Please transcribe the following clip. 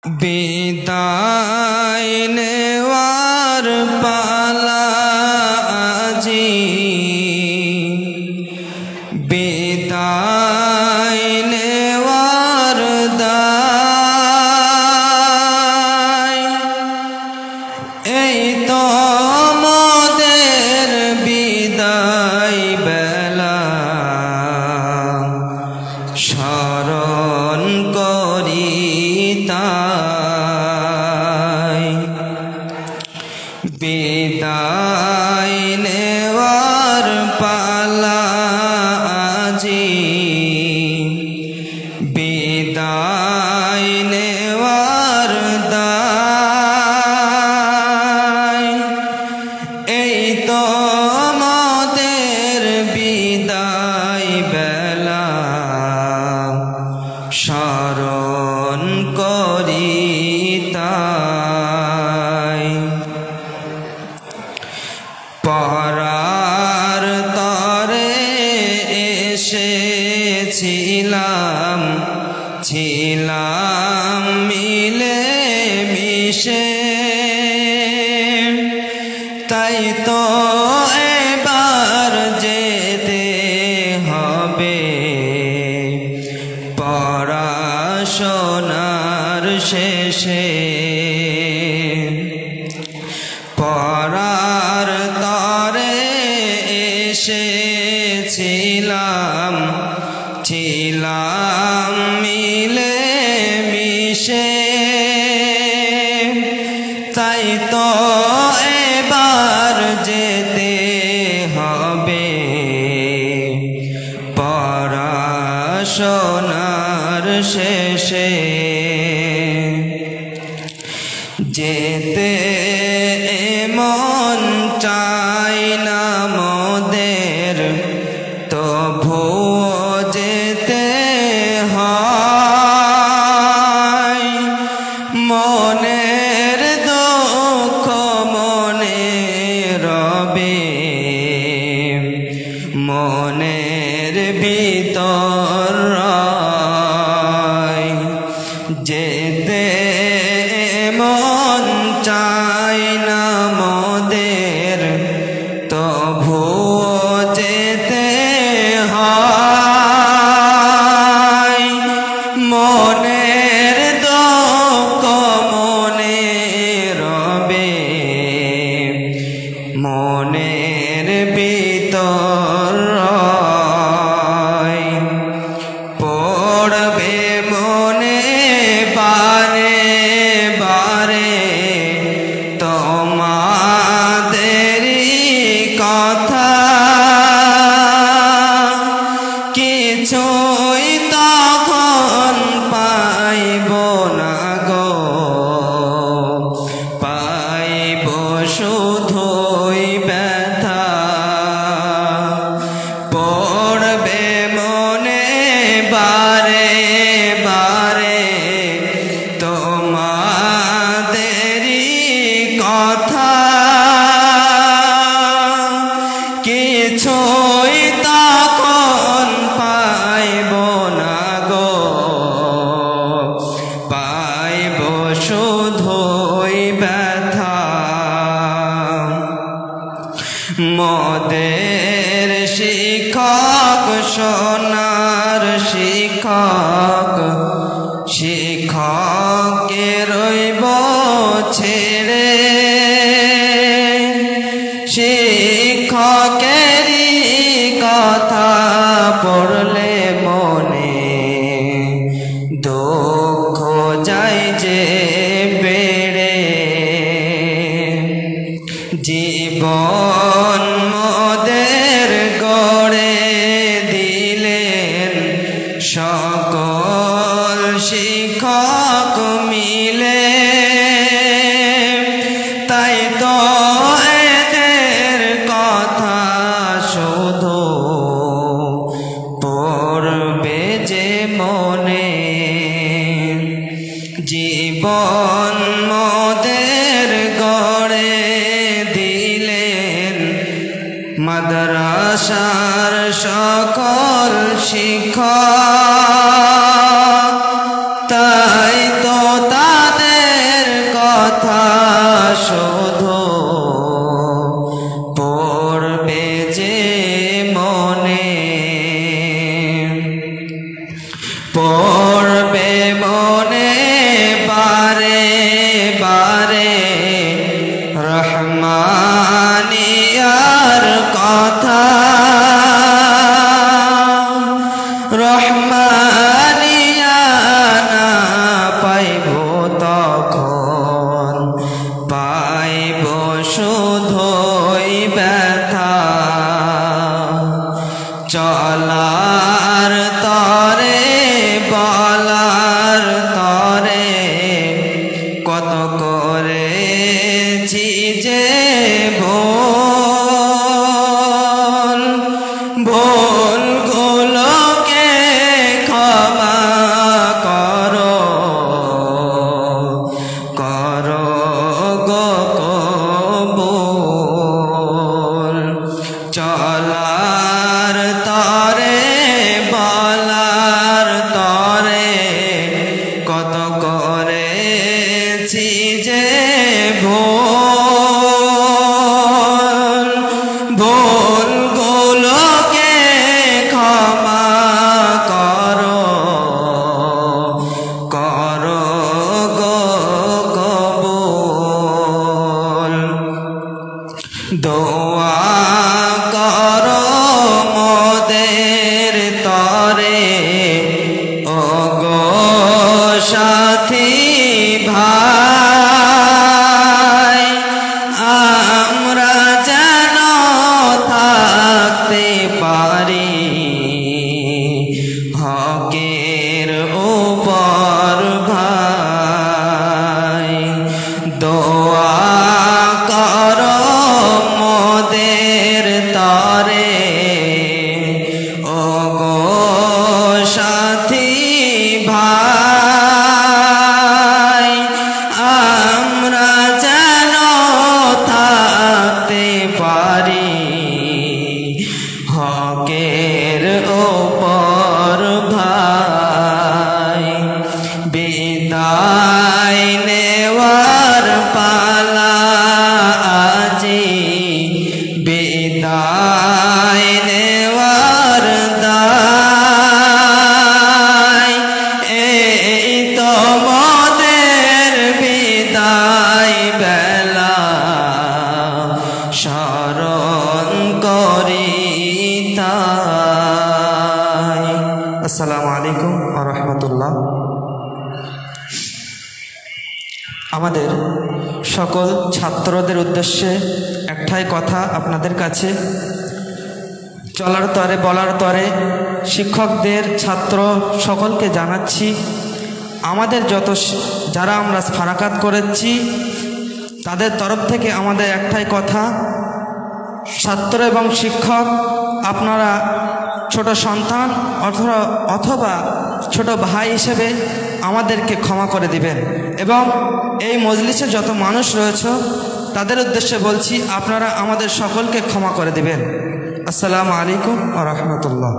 বিদায় নেওয়ার পালা আজি, বিদায় নেওয়ার দায়। এই তো মোদের বিদায় বেলা, স্মরণ করি তাই। বিদায় নেওয়ার পালা আজি, বিদায় নেওয়ার দায়। এই তো মোদের বিদায় বেলা, স্মরণ করি তাই। পরার তরে এসেছিলাম, ছিলাম মিলে মিশে, তাই তো এবার যেতে হবে পড়াশোনার শেষে। পরার তরে এসেছিলাম, ছিলাম মিলে মিশে, তাই তো এবার যেতে হবে পড়াশোনার শেষে। যেতে মন চাই না মোদের, তবুও যেতে হয়। মনের দুঃখ মনে রবে, মনের ভিতর রয়। যেতে মন চাই না মোদের, তবুও যেতে হয়। মনের দুঃখ মনে রবে, মনের ভিতর রয়। পড়বে মনে বারে বারে তোমাদেরই কথা, কিছুই তখন পাইব না গো, পাইব শুধুই ব্যথা। পড়বে মনে বারে বারে তোমাদেরই কথা, কিছুই তখন পাইব না গো, পাইব শুধুই ব্যথা। মোদের শিক্ষক সোনার শিক্ষক, শিক্ষককে রইব ছেড়ে, শিক্ষকেরই কথা পড়লে মনে দুঃখ যায় যে বেড়ে। জীবন মোদের গড়ে দিলেন সকল শিক্ষক মিলে, তাই তো এদের কথা শুধু পড়বে যে মনে। জীবন মোদের গড়ে দিলেন মাদ্রাসার সকল শিক্ষক, তাই তো তা কত করেছি যে ভুল, ভুলগুলোকে ক্ষমা করো, করো গো কবুল। চলার তরে বলার তরে কত করেছি যে ভুল, ভুলগুলোকে ক্ষমা করো, করো গো কবুল। দোয়া করো মোদের তরে ও গো সাথী ভাই, আমরা যেন থাকতে পারি হকের উপর ভাই। দোয়া করো মোদের তরে ও গো সাথী ভাই, আমরা যেন থাকতে পারি হকের উপর ভাই। বিদায় নেওয়ার পালা আজি, বিদায় নেওয়ার দায়, এই তো মোদের বিদায় বেলা স্মরণ করি তাই। আসসালামু আলাইকুম ওয়া রাহমাতুল্লাহ। আমাদের সকল ছাত্রদের উদ্দেশ্যে একটাই কথা আপনাদের কাছে, চলার তরে বলার তরে শিক্ষকদের ছাত্র সকলকে জানাচ্ছি, আমাদের যারা আমরা ফারাকাত করেছি তাদের তরফ থেকে আমাদের একটাই কথা, ছাত্র এবং শিক্ষক আপনারা ছোট সন্তান অথবা ছোট ভাই হিসেবে আমাদেরকে ক্ষমা করে দিবেন, এবং এই মজলিসে যত মানুষ রয়েছে তাদের উদ্দেশ্যে বলছি আপনারা আমাদের সকলকে ক্ষমা করে দিবেন। আসসালামু আলাইকুম ওয়া রাহমাতুল্লাহ।